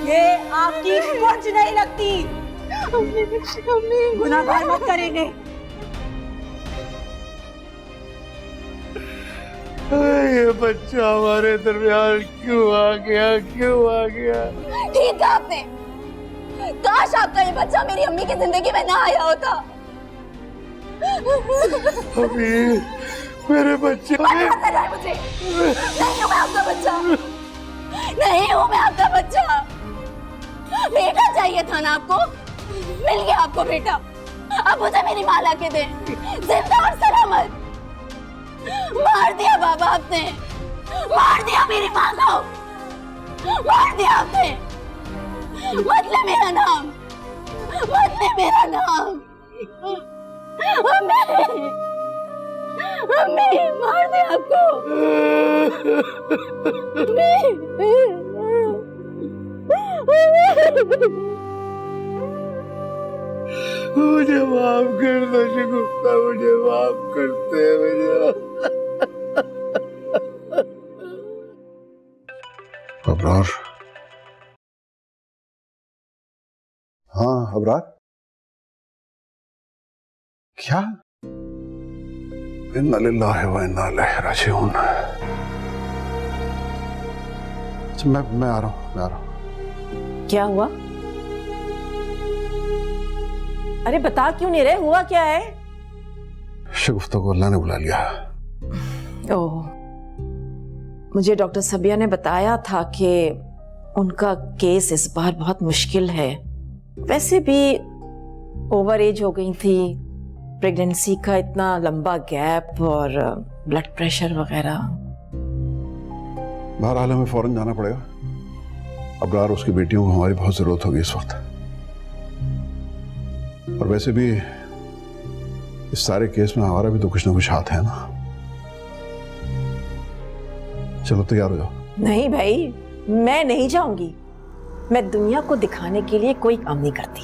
ये आपकी कुछ नहीं लगती। गुनाहगार मत करेंगे। ये बच्चा हमारे दरमियान क्यों आ गया, क्यों आ गया? ठीक है आपने, काश आपका ये बच्चा मेरी अम्मी की जिंदगी में ना आया होता। अभी मेरे बच्चे मुझे नहीं हूँ मैं आपका बच्चा, नहीं हूँ मैं आपका बच्चा। बेटा चाहिए था ना आपको, मिल गया आपको बेटा। अब मुझे मेरी माँ ला के दे, जिंदा और सलामत। मार दिया बाबा आपने, मार दिया मेरी माँ को, मार दिया आपने। मत ले मेरा नाम, मत ले मेरा नाम। अम्मी मार दे आपको। मुझे माफ कर दो शगुफ्ता, मुझे माफ करते मुझे। अबरार। हाँ अबरार, क्या? इन्ना लिल्लाहि व इन्ना इलैहि राजिऊन। मैं आ रहा हूँ। क्या हुआ? अरे बता क्यों नहीं रहे, हुआ क्या है? शगुफ्ता को अल्लाह ने बुला लिया। ओह, मुझे डॉक्टर सबिया ने बताया था कि उनका केस इस बार बहुत मुश्किल है। वैसे भी ओवर एज हो गई थी, प्रेगनेंसी का इतना लंबा गैप और ब्लड प्रेशर वगैरह। बहरहाल हमें फौरन जाना पड़ेगा। अबरार, उसकी बेटियों को हमारी बहुत जरूरत होगी इस वक्त। और वैसे भी इस सारे केस में हमारा भी तो कुछ ना कुछ हाथ है ना। चलो तैयार हो जाओ। नहीं भाई, मैं नहीं जाऊंगी। मैं दुनिया को दिखाने के लिए कोई काम नहीं करती।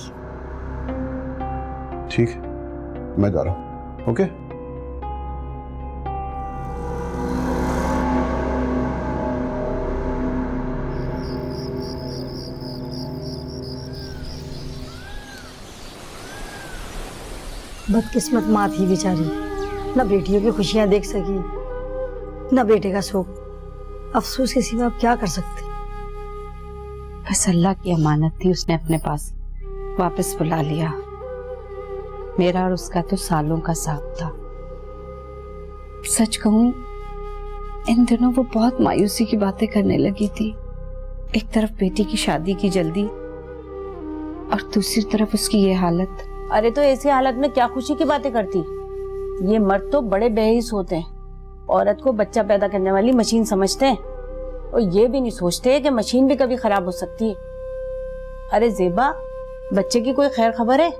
ठीक है, मैं जा रहा हूं। ओके? बदकिस्मत माँ थी बेचारी, न बेटियों की खुशियां देख सकी न बेटे का शोक। अफसोस के सिवा अब क्या कर सकते। बस अल्लाह की अमानत थी, उसने अपने पास वापस बुला लिया। मेरा और उसका तो सालों का साथ था। सच कहूं, इन दिनों वो बहुत मायूसी की बातें करने लगी थी। एक तरफ बेटी की शादी की जल्दी और दूसरी तरफ उसकी ये हालत। अरे तो ऐसी हालत में क्या खुशी की बातें करती? ये मर्द तो बड़े बेहिस होते हैं, औरत को बच्चा पैदा करने वाली मशीन समझते हैं और ये भी नहीं सोचते कि मशीन भी कभी खराब हो सकती है। अरे जेबा, बच्चे की कोई खैर खबर है?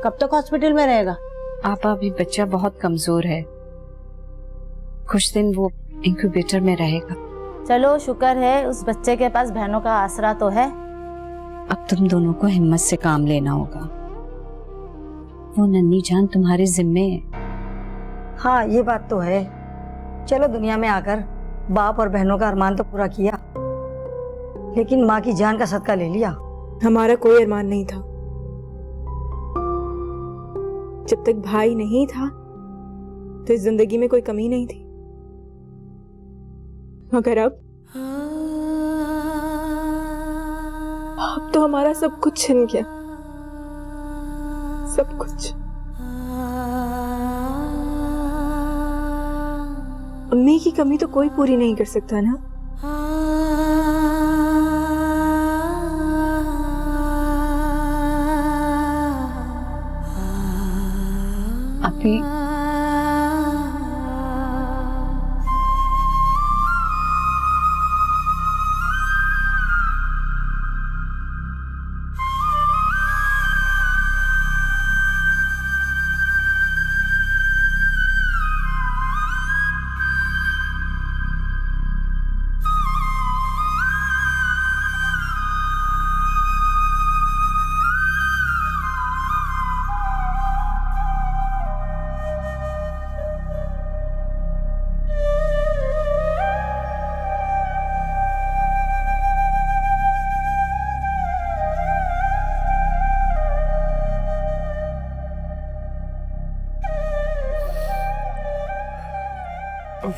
कब तक हॉस्पिटल में रहेगा? आपा, अभी बच्चा बहुत कमजोर है, कुछ दिन वो इंक्यूबेटर में रहेगा। चलो शुक्र है उस बच्चे के पास बहनों का आसरा तो है। अब तुम दोनों को हिम्मत से काम लेना होगा। वो नन्ही जान तुम्हारे जिम्मे है। हाँ ये बात तो है। चलो दुनिया में आकर बाप और बहनों का अरमान तो पूरा किया, लेकिन माँ की जान का सदका ले लिया। हमारा कोई अरमान नहीं था। जब तक भाई नहीं था तो इस जिंदगी में कोई कमी नहीं थी, मगर अब तो हमारा सब कुछ छिन गया, सब कुछ। अम्मी की कमी तो कोई पूरी नहीं कर सकता ना। अभी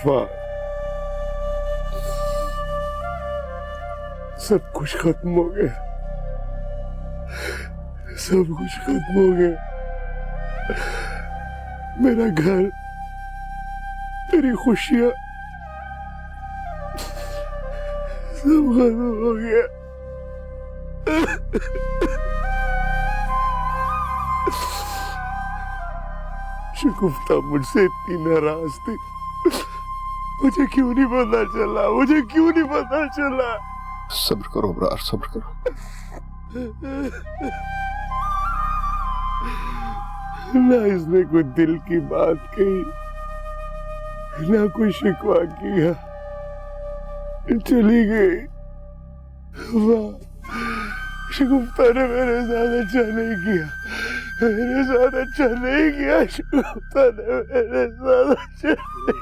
वफा, सब कुछ खत्म हो गया, सब कुछ खत्म हो गया। मेरा घर, मेरी खुशियां, सब खत्म हो गया। शगुफ्ता मुझसे इतनी नाराज थी, मुझे क्यों नहीं पता चला, मुझे क्यों नहीं पता चला। सब्र करो अबरार, सब्र करो। ना इसने कोई दिल की बात कही, ना कोई शिकवा किया, चली गई। वाह, शगुफ्ता ने मेरे साथ अच्छा नहीं किया, मेरे साथ अच्छा नहीं किया, शगुफ्ता ने मेरे साथ अच्छा नहीं।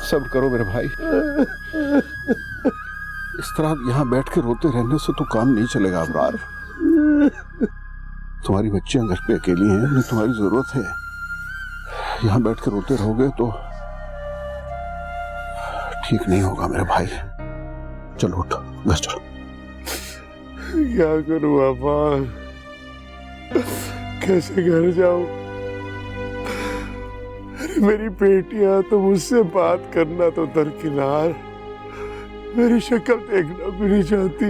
सब्र करो मेरे भाई, इस तरह यहाँ बैठ के रोते रहने से तो काम नहीं चलेगा अबरार। तुम्हारी बच्चियां घर पे अकेली हैं, उन्हें तुम्हारी जरूरत है। यहाँ बैठ के रोते रहोगे तो ठीक नहीं होगा मेरे भाई। चलो उठो, घर चलो। क्या करूं अफान, कैसे घर जाऊं? अरे मेरी बेटियां तो मुझसे बात करना तो दरकिनार, मेरी शक्ल देखना भी नहीं चाहती।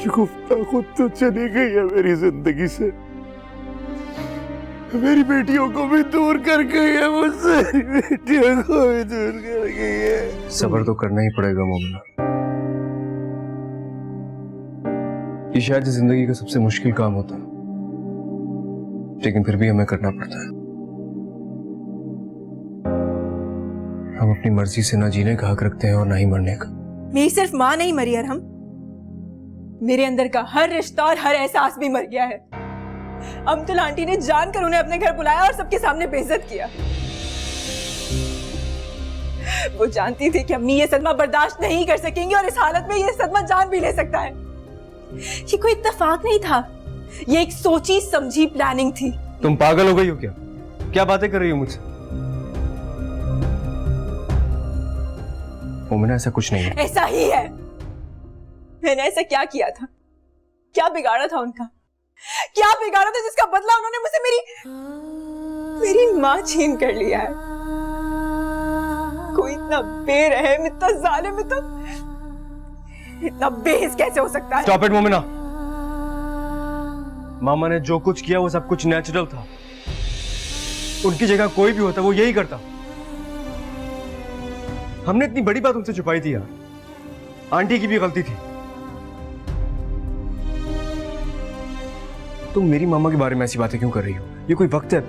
शगुफ्ता खुद तो चली गई है मेरी जिंदगी से, मेरी बेटियों को भी दूर कर गई है मुझसे, बेटियों को भी दूर कर गई है। सब्र तो करना ही पड़ेगा मोमिना। ये शायद जिंदगी का सबसे मुश्किल काम होता है, लेकिन फिर भी हमें करना पड़ता है। हम अपनी मर्जी से ना जीने का हक रखते हैं और ना ही मरने का। मेरी सिर्फ माँ नहीं मरी अरहम, मेरे अंदर का हर रिश्ता और हर एहसास भी मर गया है। अमतुल आंटी ने जानकर उन्हें अपने घर बुलाया और सबके सामने बेइज्जत किया। वो जानती थी कि अम्मी ये सदमा बर्दाश्त नहीं कर सकेंगी और इस हालत में ये सदमा जान भी ले सकता है। ये कोई इत्तेफाक नहीं था, ये एक सोची समझी प्लानिंग थी। तुम पागल हो गई हो क्या? क्या बातें कर रही हो मुझसे? मोमिना ऐसा कुछ नहीं है। ऐसा ही है। मैंने ऐसा क्या किया था, क्या बिगाड़ा था उनका, क्या बिगाड़ा था जिसका बदला उन्होंने मुझसे मेरी माँ छीन कर लिया है। कोई इतना बेरहम, इतना जालिम, इतना बेहिस कैसे हो सकता है? Stop it Momina. मामा ने जो कुछ किया वो सब कुछ नेचुरल था। उनकी जगह कोई भी होता वो यही करता। हमने इतनी बड़ी बात उनसे छुपाई थी यार। आंटी की भी गलती थी। तुम मेरी मामा के बारे में ऐसी बातें क्यों कर रही हो? ये कोई वक्त है?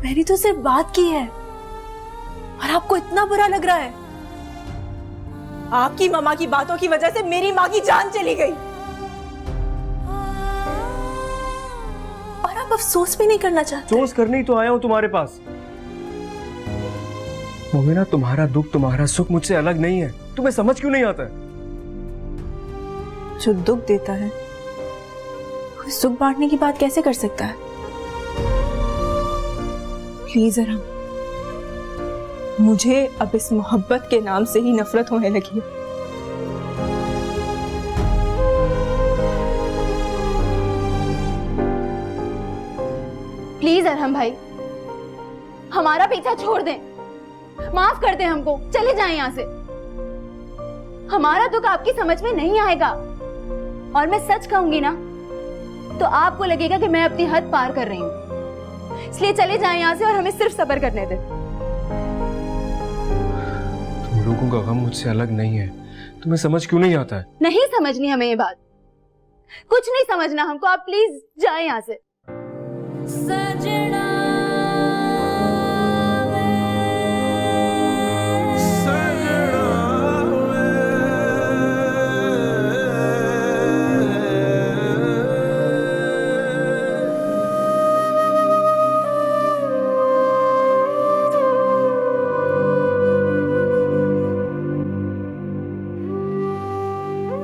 मैंने तो सिर्फ बात की है और आपको इतना बुरा लग रहा है। आपकी मामा की बातों की वजह से मेरी माँ की जान चली गई और आप अफसोस भी नहीं करना चाहते। अफसोस करने ही तो आया हूं तुम्हारे पास। मोमिना, तुम्हारा दुख, तुम्हारा सुख मुझसे अलग नहीं है। तुम्हें समझ क्यों नहीं आता है? जो दुख देता है वो सुख बांटने की बात कैसे कर सकता है? प्लीज अरहम, मुझे अब इस मोहब्बत के नाम से ही नफरत होने लगी है। प्लीज अरहम भाई, हमारा पीछा छोड़ दें, माफ कर दें हमको, चले जाएं यहाँ से। हमारा दुख आपकी समझ में नहीं आएगा और मैं सच कहूंगी ना तो आपको लगेगा कि मैं अपनी हद पार कर रही हूँ। इसलिए चले जाएं यहाँ से और हमें सिर्फ सब्र करने दें। तुम लोगों का गम मुझसे अलग नहीं है। तुम्हें समझ क्यों नहीं आता है? नहीं समझनी हमें ये बात, कुछ नहीं समझना हमको। आप प्लीज जाएं यहाँ से।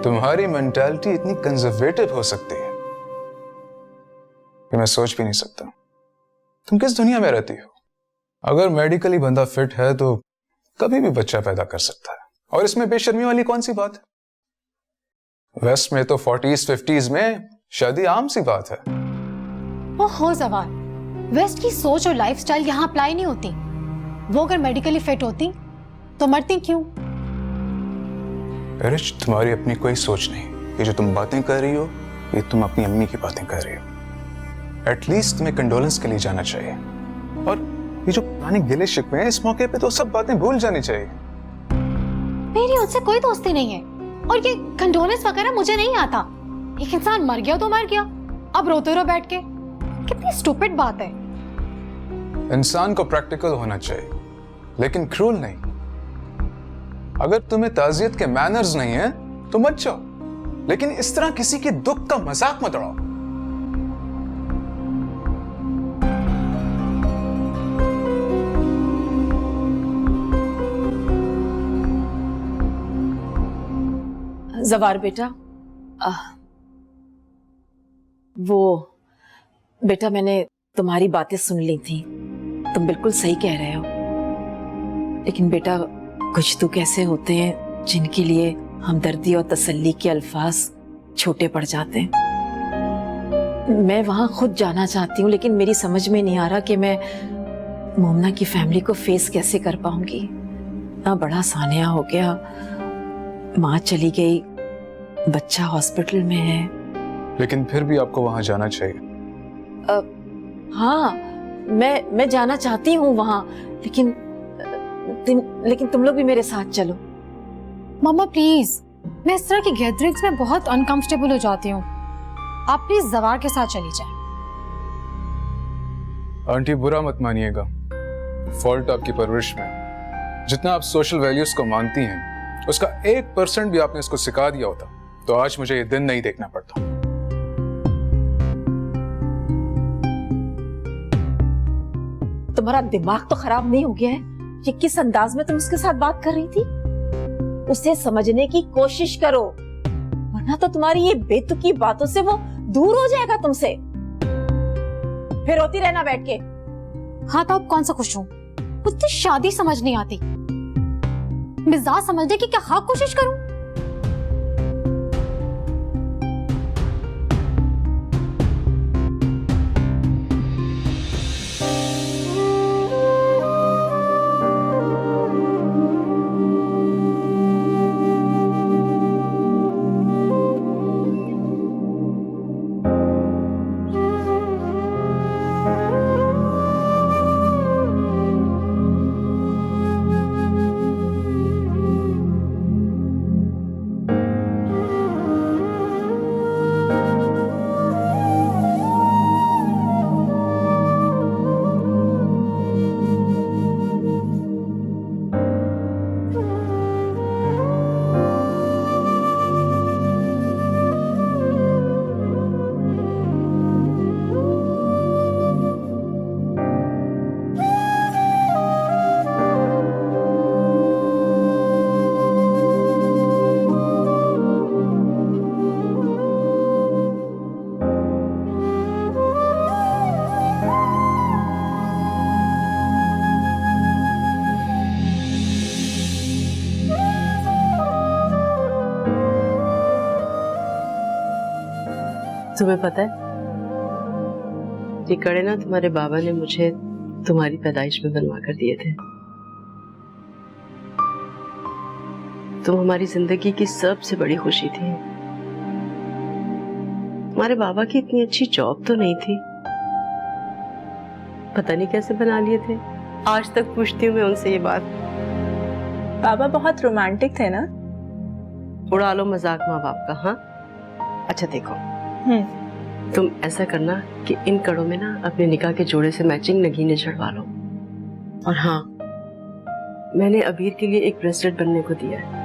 तुम्हारी मेंटालिटी इतनी कंजर्वेटिव हो सकती है कि मैं सोच भी नहीं सकता। तुम किस दुनिया में रहती हो? अगर मेडिकली बंदा फिट है तो कभी भी बच्चा पैदा कर सकता है, और इसमें बेशर्मी वाली कौन सी बात है? वेस्ट में तो 40s 50s में शादी आम सी बात है। ओहो जवार, वेस्ट की सोच और लाइफस्टाइल यहाँ अप्लाई नहीं होती। वो अगर मेडिकली फिट होती तो मरती क्यों? रिच, तुम्हारी अपनी कोई सोच नहीं। ये जो तुम बातें कर रही हो, ये तुम अपनी अम्मी की बातें कर रही हो। एटलीस्ट तुम्हें कंडोलेंस के लिए जाना चाहिए, और ये जो पुराने गिले शिकवे हैं, इस मौके पे तो सब बातें भूल जानी चाहिए। मेरी उनसे कोई दोस्ती नहीं है, और ये कंडोलेंस वगैरह मुझे नहीं आता। एक इंसान मर गया तो मर गया, अब रोते रहो बैठ के। कितनी स्टूपिड बात है। इंसान को प्रैक्टिकल होना चाहिए, लेकिन क्रूल नहीं। अगर तुम्हें ताजियत के मैनर्स नहीं है तो मत जाओ, लेकिन इस तरह किसी के दुख का मजाक मत उड़ाओ। जवार बेटा, बेटा मैंने तुम्हारी बातें सुन ली थी, तुम बिल्कुल सही कह रहे हो। लेकिन बेटा, कुछ तो कैसे होते हैं जिनके लिए हमदर्दी और तसल्ली के अल्फाज छोटे पड़ जाते हैं। मैं वहां खुद जाना चाहती हूँ, लेकिन मेरी समझ में नहीं आ रहा कि मैं मोमना की फैमिली को फेस कैसे कर पाऊंगी। इतना बड़ा सानिया हो गया, माँ चली गई, बच्चा हॉस्पिटल में है। लेकिन फिर भी आपको वहां जाना चाहिए। हाँ, मैं जाना चाहती हूँ वहां, लेकिन तुम लोग भी मेरे साथ चलो। मम्मा प्लीज, मैं इस तरह की गैदरिंग्स में बहुत अनकंफर्टेबल हो जाती हूँ। आप प्लीज जवार के साथ चली जाएं। आंटी, बुरा मत मानिएगा, फॉल्ट आपकी परवरिश में। जितना आप सोशल वैल्यूज को मानती हैं, उसका 1% भी आपने इसको सिखा दिया होता तो आज मुझे ये दिन नहीं देखना पड़ता। तुम्हारा दिमाग तो खराब नहीं हो गया है? ये किस अंदाज में तुम उसके साथ बात कर रही थी? उसे समझने की कोशिश करो, वरना तो तुम्हारी ये बेतुकी बातों से वो दूर हो जाएगा तुमसे। फिर रोती रहना बैठ के। हाँ तो अब कौन सा खुश हूँ? मुझे शादी समझ नहीं आती, मिजाज समझने की क्या हाँ कोशिश करूं? तुम्हें पता है, ये कड़े ना तुम्हारे बाबा ने मुझे तुम्हारी पैदाइश में बनवा कर दिए थे। तुम हमारी जिंदगी की सबसे बड़ी खुशी थी। हमारे बाबा की इतनी अच्छी जॉब तो नहीं थी, पता नहीं कैसे बना लिए थे। आज तक पूछती हूँ मैं उनसे ये बात। बाबा बहुत रोमांटिक थे ना? उड़ा लो मजाक माँ बाप का। हाँ अच्छा देखो, तुम ऐसा करना कि इन कड़ों में ना अपने निकाह के जोड़े से मैचिंग नगीने चढ़वा लो। और हाँ, मैंने अबीर के लिए एक ब्रेसलेट बनने को दिया है।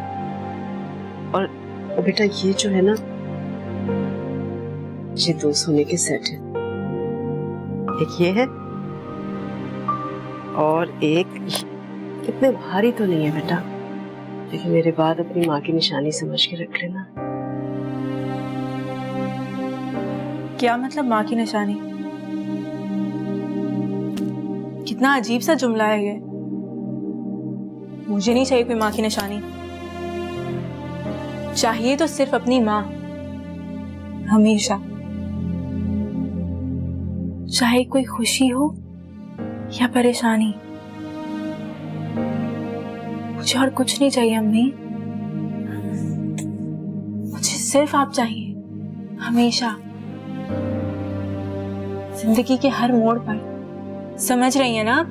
और बेटा ये जो है ना, ये 2 सोने के सेट है। एक ये है और एक इतने भारी तो नहीं है बेटा, लेकिन मेरे बाद अपनी माँ की निशानी समझ के रख लेना। क्या मतलब माँ की निशानी? कितना अजीब सा जुमला है ये। मुझे नहीं चाहिए कोई माँ की निशानी, चाहिए तो सिर्फ अपनी माँ, हमेशा। चाहे कोई खुशी हो या परेशानी, मुझे और कुछ नहीं चाहिए अम्मी। मुझे सिर्फ आप चाहिए, हमेशा, जिंदगी के हर मोड़ पर। समझ रही हैं ना आप?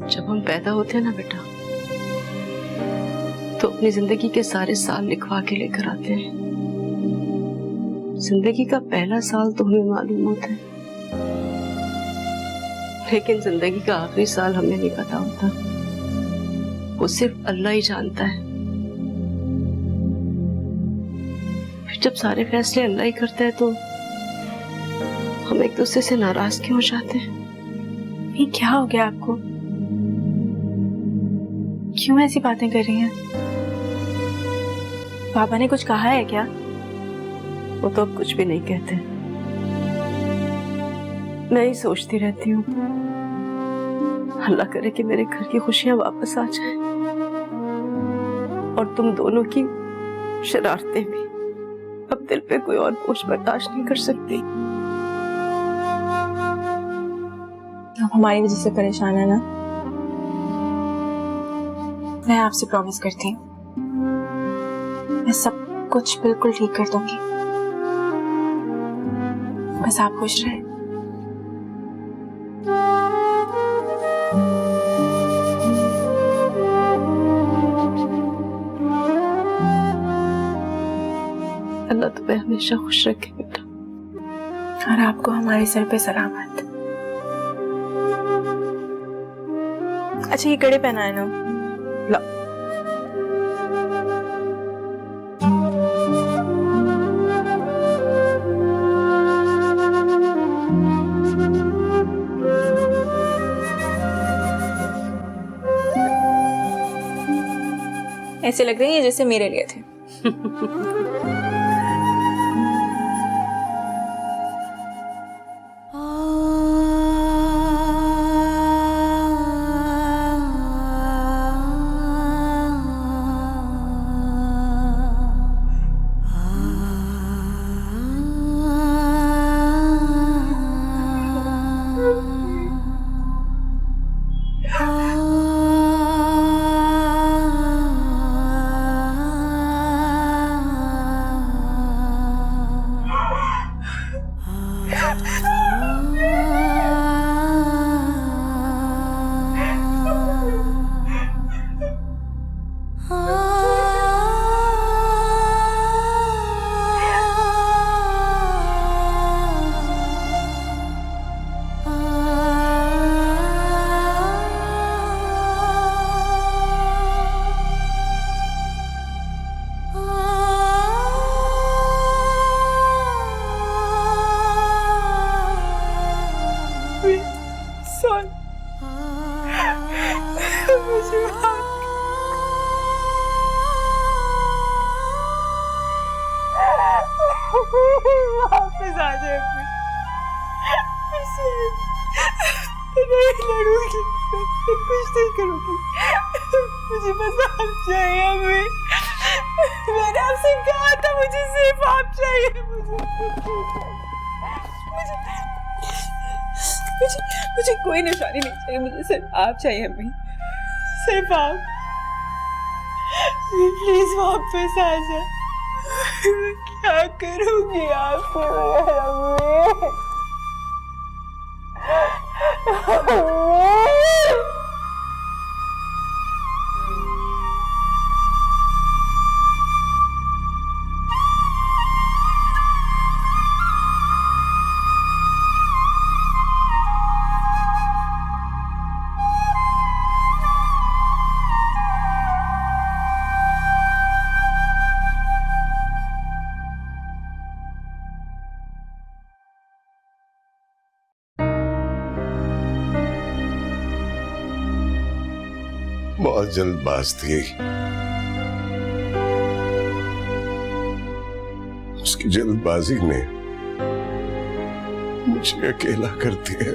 जब हम पैदा होते हैं ना बेटा, तो अपनी जिंदगी के सारे साल लिखवा के लेकर आते हैं। जिंदगी का पहला साल तो हमें मालूम होता है, लेकिन जिंदगी का आखिरी साल हमें नहीं पता होता। वो सिर्फ अल्लाह ही जानता है। फिर जब सारे फैसले अल्लाह ही करता है, तो हम एक दूसरे से नाराज क्यों हो जाते हैं? ये क्या हो गया आपको? क्यों ऐसी बातें कर रही हैं? पापा ने कुछ कहा है क्या? वो तो अब कुछ भी नहीं कहते। मैं ही सोचती रहती हूँ, अल्लाह करे कि मेरे घर की खुशियां वापस आ जाएं और तुम दोनों की शरारतें भी। अब दिल पे कोई और बोझ बर्दाश्त नहीं कर सकती। आप हमारी वजह से परेशान है ना? मैं आपसे प्रॉमिस करती हूँ, मैं सब कुछ बिल्कुल ठीक कर दूंगी। बस आप खुश रहे। अल्लाह तुम्हें हमेशा खुश रखे बेटा, और आपको हमारे सर पे सलामत। अच्छा, ये कड़े पहनाए ना, ला। ऐसे लग रही है जैसे मेरे लिए थे। वापस आ जाए, नहीं लड़ूंगी, कुछ नहीं करूंगी, मुझे बस आप चाहिए। अम्मी, मैंने आपसे कहा था मुझे सिर्फ आप चाहिए। मुझे कोई निशानी नहीं चाहिए, मुझे सिर्फ आप चाहिए अम्मी, सिर्फ आप। प्लीज वापस आ जा। क्या करूंगी आपके बगैर बहुत जल्दबाज थी। उसकी जल्दबाजी ने मुझे अकेला कर दिया।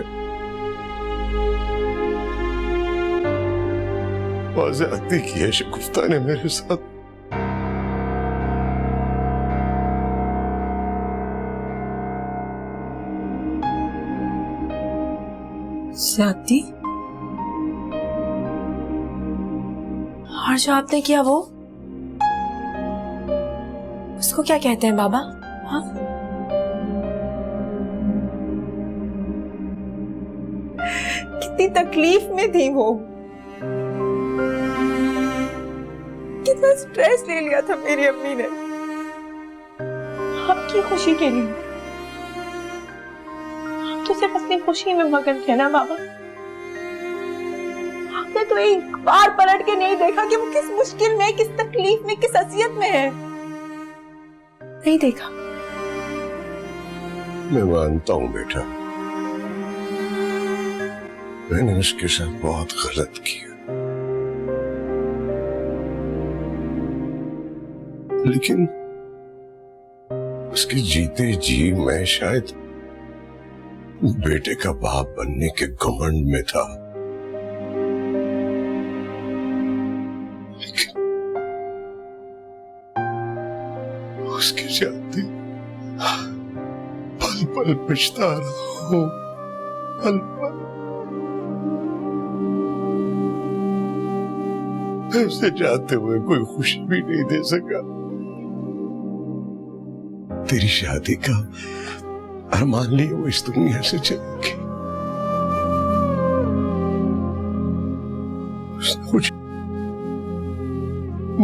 बहुत ज्यादती की है शगुफ्ता ने मेरे साथ। ज्यादती? और जो आपने किया वो, उसको क्या कहते हैं बाबा? हाँ? कितनी तकलीफ में थी वो, कितना स्ट्रेस ले लिया था मेरी अम्मी ने आपकी खुशी के लिए। आप तो सिर्फ अपनी खुशी में मगन थे ना बाबा। आपने तो एक बार पलट के नहीं देखा कि वो किस मुश्किल में, किस तकलीफ में, किस असियत में है। नहीं देखा। मैं मानता हूं बेटा, मैंने उसके साथ बहुत गलत किया, लेकिन उसके जीते जी मैं शायद बेटे का बाप बनने के घमंड में था। लेकिन उसके जाते पल पल पछता रहा हूं, पल पल। मैं उसे जाते हुए कोई खुशी भी नहीं दे सका। तेरी शादी का अरमान लिए वो इस दुनिया से चली गई। उसने मुझे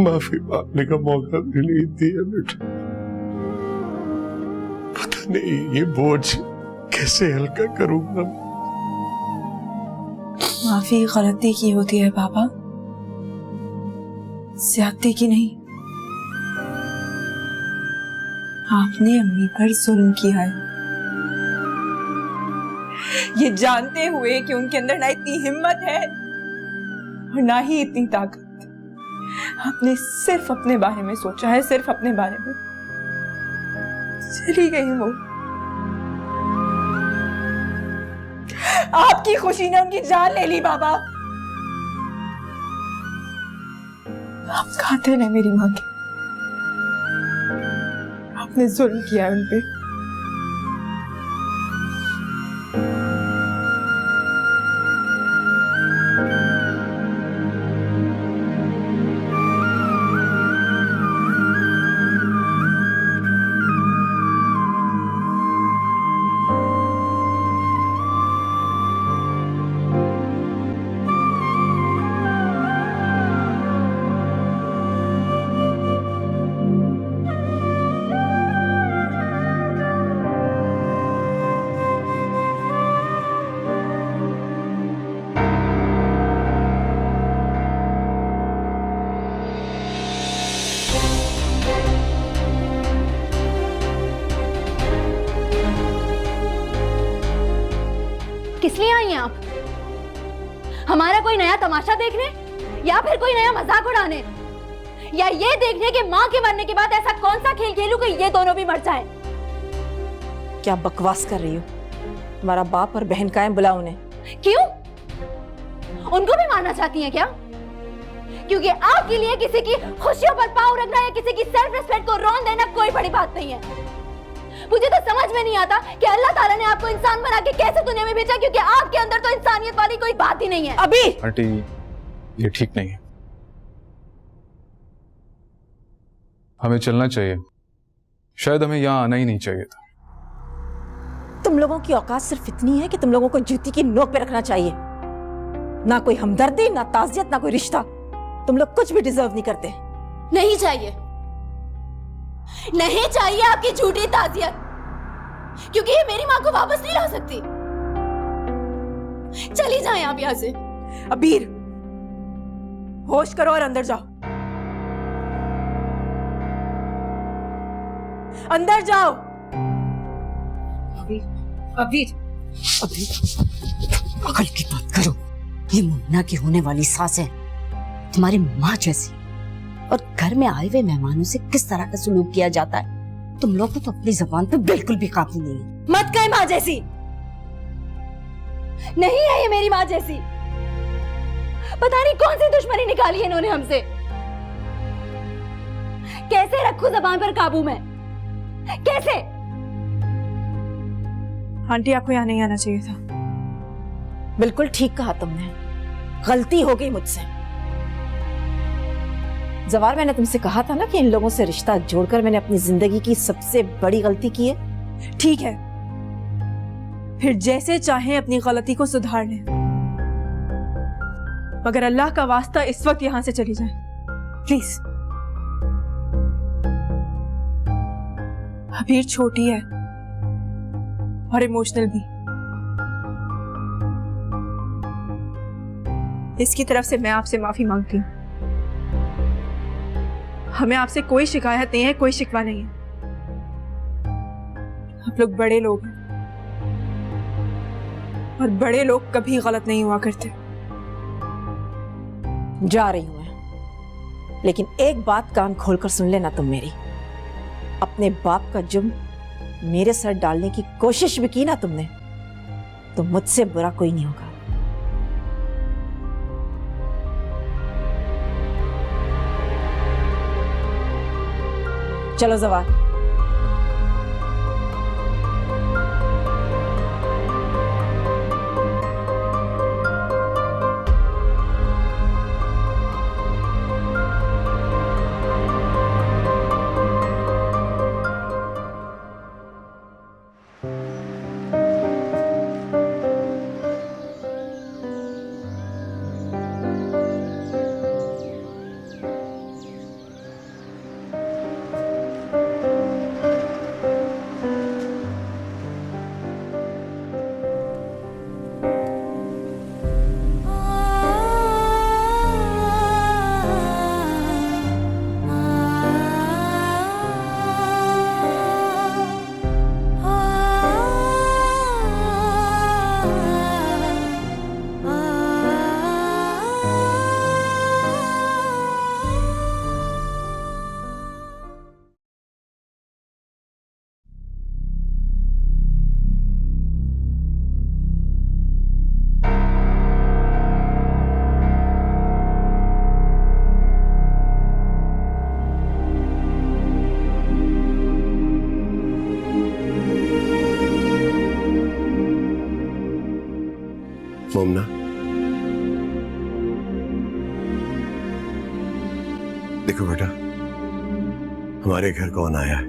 माफी मांगने का मौका भी नहीं दिया बेटा। पता नहीं ये बोझ कैसे हल्का करूंगा। माफी गलती की होती है बाबा, ज्यादती की नहीं। आपने अम्मी पर जुल्म किया है, ये जानते हुए कि उनके अंदर ना इतनी हिम्मत है और ना ही इतनी ताकत। आपने सिर्फ अपने बारे में सोचा है, सिर्फ अपने बारे में। चली गई वो। आपकी खुशी ने उनकी जान ले ली बाबा। आप कातिल हैं मेरी मां के। आपने जुल्म किया है उन पे। किस लिए आई हैं आप? हमारा कोई नया तमाशा देखने या फिर कोई नया मजाक उड़ाने, या ये देखने कि माँ के मरने के बाद ऐसा कौन सा खेल खेलूं कि ये दोनों भी मर जाएं? क्या बकवास कर रही हो? तुम्हारा बाप और बहन का है, बुला उन्हें। क्यों? उनको भी मारना चाहती हैं क्या? क्योंकि आपके लिए किसी की खुशियों पर पांव रखना या किसी की सेल्फ रिस्पेक्ट को रौंद देना कोई बड़ी बात नहीं है। मुझे तो समझ में नहीं आता कि अल्लाह ताला ने आपको इंसान बना के कैसे दुनिया में भेजा, क्योंकि आपके अंदर तो इंसानियत वाली कोई बात ही नहीं है। अभी आंटी, ये ठीक नहीं है, हमें चलना चाहिए। शायद हमें यहाँ आना ही नहीं चाहिए था। तुम लोगों की औकात सिर्फ इतनी है कि तुम लोगों को जूती की नोक पे रखना चाहिए। ना कोई हमदर्दी, ना ताज़ियत, ना कोई रिश्ता। तुम लोग कुछ भी डिजर्व नहीं करते। नहीं चाहिए, नहीं चाहिए आपकी झूठी ताज़ियत, क्योंकि ये मेरी माँ को वापस नहीं ला सकती। चली जाएं आप यहाँ से। अबीर, होश करो और अंदर जाओ। अंदर जाओ। अबीर, अकल की बात करो। ये मुन्ना की होने वाली सास है, तुम्हारी माँ जैसी। और घर में आए हुए मेहमानों से किस तरह का सलूक किया जाता है तुम लोग तो अपनी जबान पे बिल्कुल भी काबू नहीं है। मत कहे माँ जैसी, नहीं है ये मेरी माँ जैसी। पता नहीं कौन सी दुश्मनी निकाली है इन्होंने हमसे। कैसे रखूं जबान पर काबू में, कैसे? आंटी आपको यहाँ नहीं आना चाहिए था। बिल्कुल ठीक कहा तुमने, गलती हो गई मुझसे। जवार, मैंने तुमसे कहा था ना कि इन लोगों से रिश्ता जोड़कर मैंने अपनी जिंदगी की सबसे बड़ी गलती की है। ठीक है, फिर जैसे चाहे अपनी गलती को सुधार लें, मगर अल्लाह का वास्ता इस वक्त यहां से चली जाए प्लीज। अबीर छोटी है और इमोशनल भी। इसकी तरफ से मैं आपसे माफी मांगती हूँ। हमें आपसे कोई शिकायत नहीं है, कोई शिकवा नहीं है। आप लोग बड़े लोग हैं और बड़े लोग कभी गलत नहीं हुआ करते। जा रही हूं मैं, लेकिन एक बात कान खोलकर सुन लेना तुम मेरी। अपने बाप का जुर्म मेरे सर डालने की कोशिश भी की ना तुमने, तो मुझसे बुरा कोई नहीं होगा। चलो जवार। मोमना, देखो बेटा, हमारे घर कौन आया है?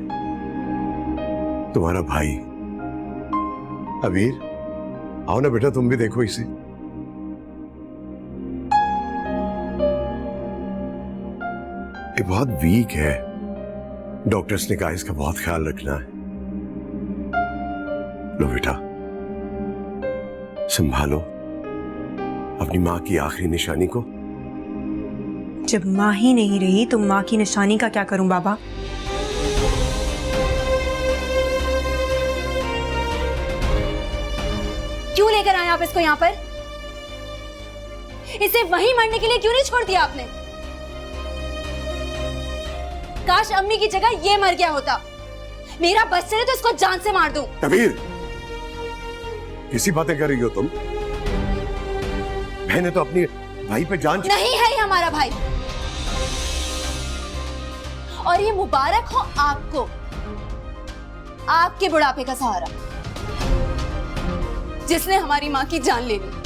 तुम्हारा भाई अबीर। आओ ना बेटा, तुम भी देखो इसे। ये बहुत वीक है, डॉक्टर्स ने कहा इसका बहुत ख्याल रखना है। लो बेटा, संभालो अपनी माँ की आखिरी निशानी को। जब माँ ही नहीं रही तो माँ की निशानी का क्या करूं बाबा? क्यों लेकर आए आप इसको यहाँ पर? इसे वहीं मरने के लिए क्यों नहीं छोड़ दिया आपने? काश अम्मी की जगह ये मर गया होता। मेरा बस चले तो इसको जान से मार दूं। कबीर, किसी बातें कर रही हो तुम? मैंने तो अपनी भाई पे जान। नहीं है ये हमारा भाई, और ये मुबारक हो आपको, आपके बुढ़ापे का सहारा, जिसने हमारी माँ की जान ले ली।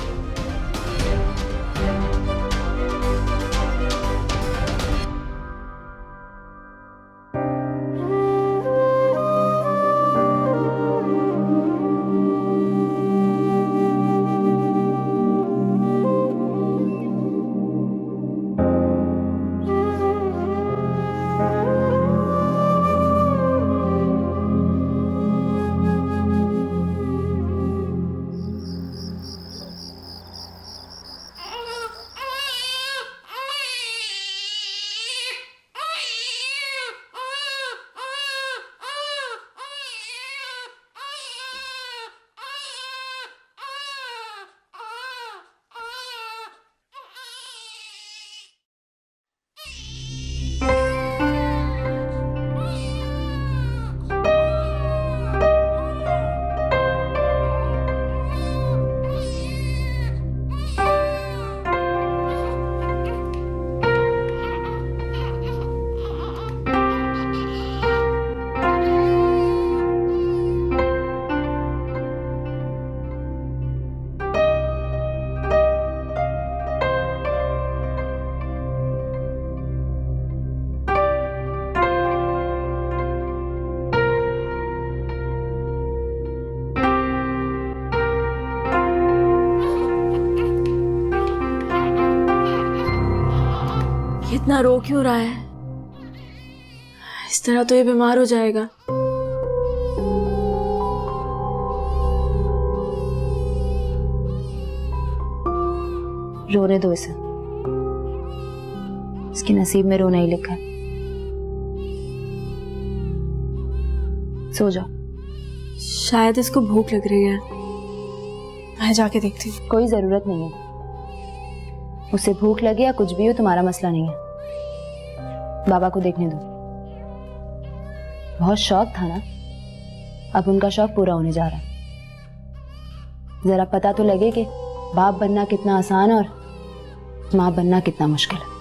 इतना रो क्यों रहा है? इस तरह तो ये बीमार हो जाएगा। रोने दो इसे, इसके नसीब में रोना ही लिखा है। सो जाओ। शायद इसको भूख लग रही है, मैं जाके देखती हूँ। कोई जरूरत नहीं है, उसे भूख लगे या कुछ भी हो तुम्हारा मसला नहीं है। बाबा को देखने दो। बहुत शौक था ना, अब उनका शौक पूरा होने जा रहा है। जरा पता तो लगे कि बाप बनना कितना आसान और माँ बनना कितना मुश्किल है।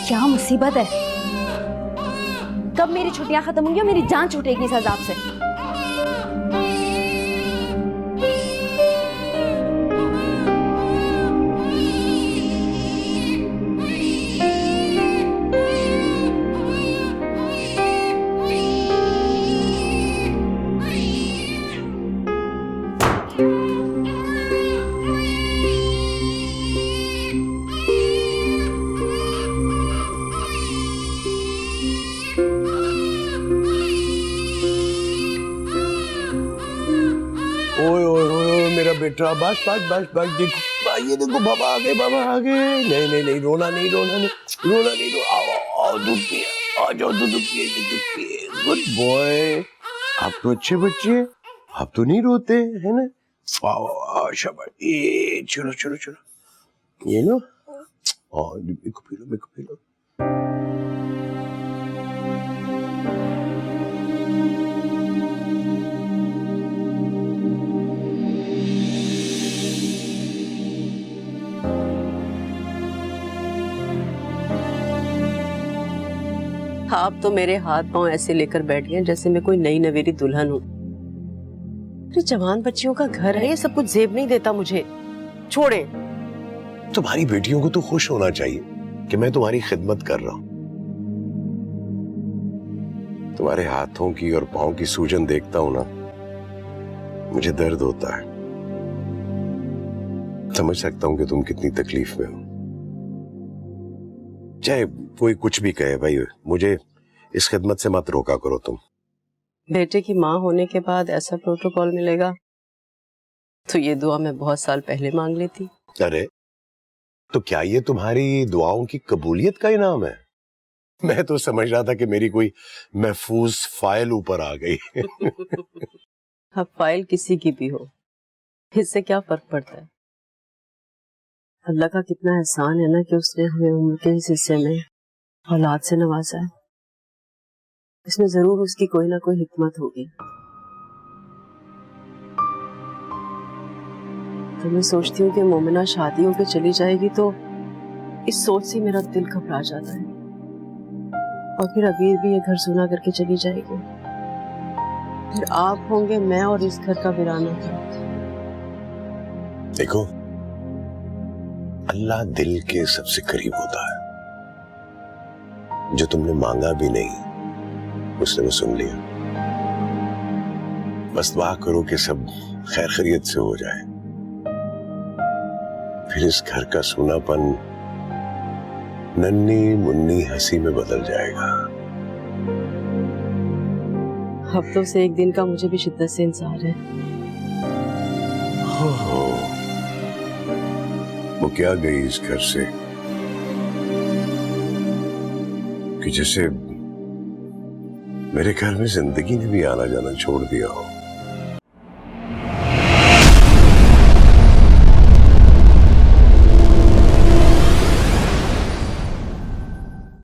क्या मुसीबत है? कब मेरी छुट्टियां खत्म होंगी और मेरी जान छूटेगी इस अजाब से? मेरा बेटा, बस बस बस बस, देखो ये देखो, बाबा आ गए, बाबा आ गए। नहीं नहीं नहीं, रोना नहीं, रोना नहीं, रोना नहीं, रो, आओ आओ, दूध पिए, आ जाओ, दूध पिए, दूध पिए। गुड बॉय, आप तो अच्छे बच्चे, आप तो नहीं रोते है ना? आओ आओ, शाबाश, ये चलो चलो चलो, ये लो, और मेरे को पी लो, मेरे को पी लो। आप तो मेरे हाथ पांव ऐसे लेकर बैठ गए जैसे मैं कोई नई नवेली दुल्हन हूँ। अरे जवान बच्चियों का घर है, ये सब कुछ जेब नहीं देता मुझे। छोड़े। तुम्हारी बेटियों को तो खुश होना चाहिए कि मैं तुम्हारी खिदमत कर रहा हूँ। तुम्हारे हाथों की और पाँव की सूजन देखता हूं ना, मुझे दर्द होता है। समझ सकता हूं कि तुम कितनी तकलीफ में हो। चाहे कोई कुछ भी कहे भाई, मुझे इस खिदमत से मत रोका करो तुम। बेटे की माँ होने के बाद ऐसा प्रोटोकॉल मिलेगा तो ये दुआ मैं बहुत साल पहले मांग लेती। अरे तो क्या ये तुम्हारी दुआओं की कबूलियत का इनाम है? मैं तो समझ रहा था कि मेरी कोई महफूज फाइल ऊपर आ गई। अब फाइल किसी की भी हो, इससे क्या फर्क पड़ता है? अल्लाह का कितना एहसान है ना कि उसने हमें उम्र के इस हिस्से में औलाद से नवाजा है। इसमें जरूर उसकी कोई ना कोई हिकमत होगी। तो मैं सोचती हूँ कि मोमिना शादी होकर चली जाएगी तो इस सोच से मेरा दिल घबरा जाता है। और फिर अबीर भी ये घर सुना करके चली जाएगी, फिर आप होंगे मैं और इस घर का वीराना। देखो, अल्लाह दिल के सबसे करीब होता है। जो तुमने मांगा भी नहीं उसने वो सुन लिया। बस दुआ करो कि सब खैर खैरियत से हो जाए, फिर इस घर का सूनापन नन्ही मुन्नी हंसी में बदल जाएगा। हफ्तों से एक दिन का मुझे भी शिद्दत से इंतजार है। हो, वो क्या गई इस घर से कि जैसे मेरे घर में जिंदगी ने भी आना जाना छोड़ दिया हो।